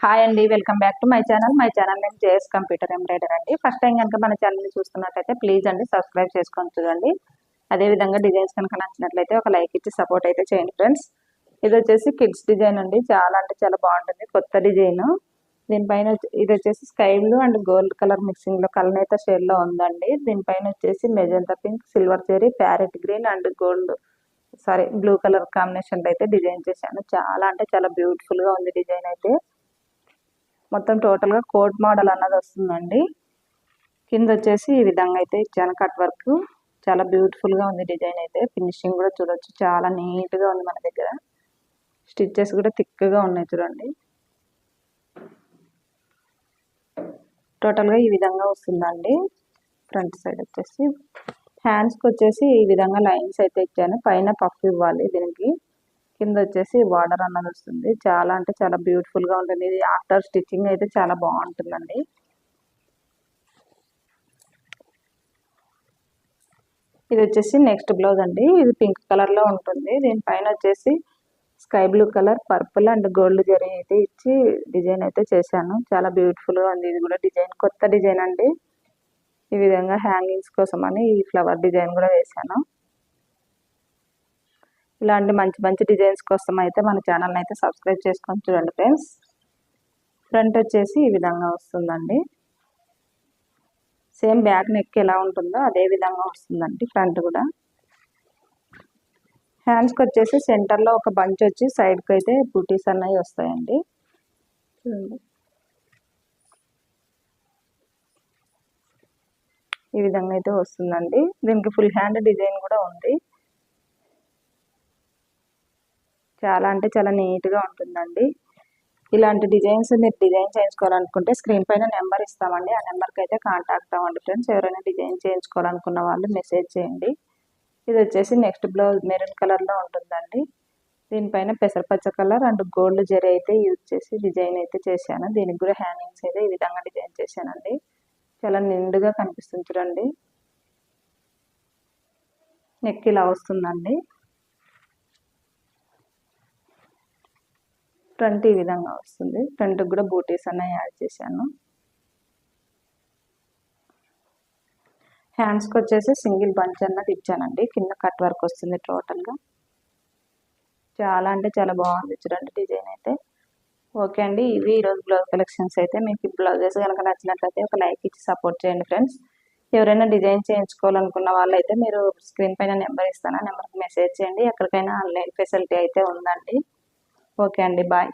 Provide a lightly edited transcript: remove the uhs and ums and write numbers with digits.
Hi అండి, welcome back to my channel నేను JS computer embroider అండి. ఫస్ట్ టైం కనుక మన ఛానల్ని చూస్తున్నట్లయితే ప్లీజ్ అండి సబ్స్క్రైబ్ చేసుకొని చూడండి. అదేవిధంగా డిజైన్స్ కనుక నచ్చినట్లయితే ఒక లైక్ ఇచ్చి సపోర్ట్ అయితే చేయండి ఫ్రెండ్స్. ఇది వచ్చేసి కిడ్స్ డిజైన్ అండి, చాలా అంటే చాలా బాగుంటుంది, కొత్త డిజైన్. దీనిపైన ఇది వచ్చేసి sky blue and gold colour mixing లో కలనేత షేడ్ లో ఉందండి. దీనిపైన వచ్చేసి magenta pink, silver cherry, parrot green and gold blue colour combination లో అయితే డిజైన్ చేశాను. చాలా అంటే చాలా బ్యూటిఫుల్ గా ఉంది డిజైన్ అయితే. మొత్తం టోటల్ గా కోట్ మోడల్ అన్నది వస్తుందండి. కింద వచ్చేసి ఈ విధంగా అయితే ఇచ్చాను కట్ వర్క్. చాలా బ్యూటిఫుల్ గా ఉంది డిజైన్ అయితే. ఫినిషింగ్ కూడా చూడొచ్చు, చాలా నీట్ గా ఉంది. మన దగ్గర స్టిచ్చెస్ కూడా థిక్ గా ఉన్నాయి చూడండి. టోటల్ గా ఈ విధంగా వస్తుందండి. ఫ్రంట్ సైడ్ వచ్చేసి హ్యాండ్స్ కి వచ్చేసి ఈ విధంగా లైన్స్ అయితే ఇచ్చాను. పైన పఫ్ ఇవ్వాలి దీనికి. కింద వచ్చేసి బార్డర్ అన్నది వస్తుంది. చాలా అంటే చాలా బ్యూటిఫుల్ గా ఉంటుంది. ఇది ఆఫ్టర్ స్టిచ్చింగ్ అయితే చాలా బాగుంటుందండి. ఇది వచ్చేసి నెక్స్ట్ బ్లౌజ్ అండి. ఇది పింక్ కలర్ లో ఉంటుంది. దీనిపైన వచ్చేసి sky blue colour, purple and gold zari అయితే ఇచ్చి డిజైన్ అయితే చేశాను. చాలా బ్యూటిఫుల్ గా ఉంది. ఇది కూడా డిజైన్ కొత్త డిజైన్ అండి. ఈ విధంగా హ్యాంగింగ్స్ కోసం అని ఈ ఫ్లవర్ డిజైన్ కూడా వేశాను. ఇలాంటి మంచి మంచి డిజైన్స్ కోసం అయితే మన ఛానల్ని అయితే సబ్స్క్రైబ్ చేసుకొని చూడండి ఫ్రెండ్స్. ఫ్రంట్ వచ్చేసి ఈ విధంగా వస్తుందండి. సేమ్ బ్యాక్ నెక్ ఎలా ఉంటుందో అదే విధంగా వస్తుందండి ఫ్రంట్ కూడా. హ్యాండ్స్కి వచ్చేసి సెంటర్లో ఒక బంచ్ వచ్చి సైడ్కి అయితే బూటీస్ అన్నవి వస్తాయండి. ఈ విధంగా అయితే వస్తుందండి. దీనికి ఫుల్ హ్యాండ్ డిజైన్ కూడా ఉంది. చాలా అంటే చాలా నీట్గా ఉంటుందండి. ఇలాంటి డిజైన్స్ మీరు డిజైన్ చేయించుకోవాలనుకుంటే స్క్రీన్ పైన నెంబర్ ఇస్తామండి. ఆ నెంబర్కి అయితే కాంటాక్ట్ అవ్వండి ఫ్రెండ్స్. ఎవరైనా డిజైన్ చేయించుకోవాలనుకున్న వాళ్ళు మెసేజ్ చేయండి. ఇది వచ్చేసి నెక్స్ట్ బ్లౌజ్ మెరూన్ కలర్లో ఉంటుందండి. దీనిపైన పెసరపచ్చ కలర్ అండ్ గోల్డ్ జరీ అయితే యూజ్ చేసి డిజైన్ అయితే చేశాను. దీనికి కూడా హ్యాంగింగ్స్ అయితే ఈ విధంగా డిజైన్ చేశానండి. చాలా నిండుగా కనిపిస్తుంది చూడండి. నెక్ ఇలా వస్తుందండి. ఫ్రంట్ ఈ విధంగా వస్తుంది. ఫ్రంట్ కూడా బూటీస్ అన్నవి యాడ్ చేశాను. హ్యాండ్స్కి వచ్చేసి సింగిల్ బంచ్ అన్నది ఇచ్చానండి. కింద కట్ వర్క్ వస్తుంది టోటల్గా. చాలా అంటే చాలా బాగుంది చూడండి డిజైన్ అయితే. ఓకే అండి, ఇవి ఈరోజు బ్లౌజ్ కలెక్షన్స్ అయితే. మీకు బ్లౌజెస్ కనుక నచ్చినట్లయితే ఒక లైక్ ఇచ్చి సపోర్ట్ చేయండి ఫ్రెండ్స్. ఎవరైనా డిజైన్ చేయించుకోవాలనుకున్న వాళ్ళైతే మీరు స్క్రీన్ పైన నెంబర్ ఇస్తాను, ఆ నెంబర్కి మెసేజ్ చేయండి. ఎక్కడికైనా ఆన్లైన్ ఫెసిలిటీ అయితే ఉందండి. ఓకే అండి, బాయ్.